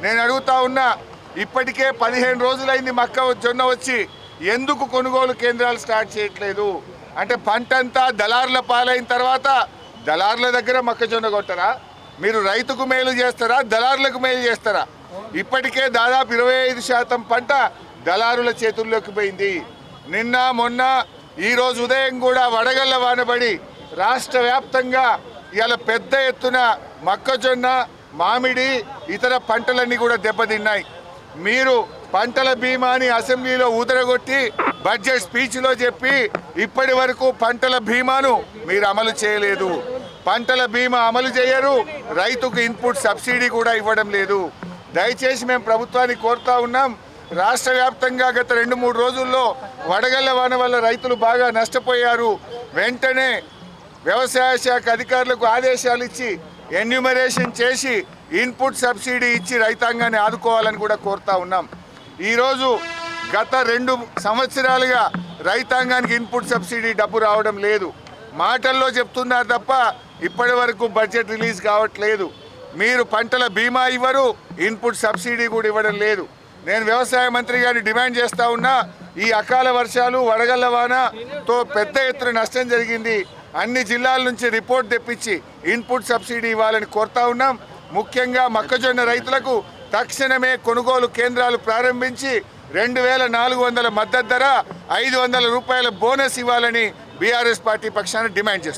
నేను అడుగుతా ఉన్నా, ఇప్పటికే 15 రోజులైంది మొక్కజొన్న వచ్చి, ఎందుకు కొనుగోలు కేంద్రాలు స్టార్ట్ చేయట్లేదు? అంటే పంటంతా దళారుల పాలైన తర్వాత దళారుల దగ్గర మొక్కజొన్న కొట్టరా? మీరు రైతుకు మేలు చేస్తారా, దళారులకు మేలు చేస్తారా? ఇప్పటికే దాదాపు 25% పంట దళారుల చేతుల్లోకి పోయింది. నిన్న మొన్న ఈరోజు ఉదయం కూడా వడగళ్ల వానబడి రాష్ట్ర వ్యాప్తంగా ఇవాళ పెద్ద ఎత్తున మొక్కజొన్న, మామిడి, ఇతర పంటలన్నీ కూడా దెబ్బతిన్నాయి. మీరు పంటల బీమాని అసెంబ్లీలో ఊదరగొట్టి బడ్జెట్ స్పీచ్లో చెప్పి ఇప్పటి వరకు పంటల బీమాను మీరు అమలు చేయలేదు. పంటల బీమా అమలు చేయరు, రైతుకు ఇన్పుట్ సబ్సిడీ కూడా ఇవ్వడం లేదు. దయచేసి మేము ప్రభుత్వాన్ని కోరుతా ఉన్నాం, రాష్ట్ర వ్యాప్తంగా గత 2-3 రోజుల్లో వడగళ్ల వాన వల్ల రైతులు బాగా నష్టపోయారు. వెంటనే వ్యవసాయ శాఖ అధికారులకు ఆదేశాలు ఇచ్చి ఎన్యూమరేషన్ చేసి ఇన్పుట్ సబ్సిడీ ఇచ్చి రైతాంగాన్ని ఆదుకోవాలని కూడా కోరుతా ఉన్నాం. ఈరోజు గత 2 సంవత్సరాలుగా రైతాంగానికి ఇన్పుట్ సబ్సిడీ డబ్బు రావడం లేదు. మాటల్లో చెప్తున్నారు తప్ప ఇప్పటి వరకు బడ్జెట్ రిలీజ్ కావట్లేదు. మీరు పంటల బీమా ఇవ్వరు, ఇన్పుట్ సబ్సిడీ కూడా ఇవ్వడం లేదు. నేను వ్యవసాయ మంత్రి గారిని డిమాండ్ చేస్తూ ఉన్నా, ఈ అకాల వర్షాలు, వడగళ్ల వానతో పెద్ద ఎత్తున నష్టం జరిగింది. అన్ని జిల్లాల నుంచి రిపోర్ట్ తెప్పించి ఇన్పుట్ సబ్సిడీ ఇవ్వాలని కోరుతా ఉన్నాం. ముఖ్యంగా మొక్కజొన్న రైతులకు తక్షణమే కొనుగోలు కేంద్రాలు ప్రారంభించి 2400 మద్దతు ధర, 500 రూపాయల బోనస్ ఇవ్వాలని బీఆర్ఎస్ పార్టీ పక్షాన డిమాండ్ చేస్తుంది.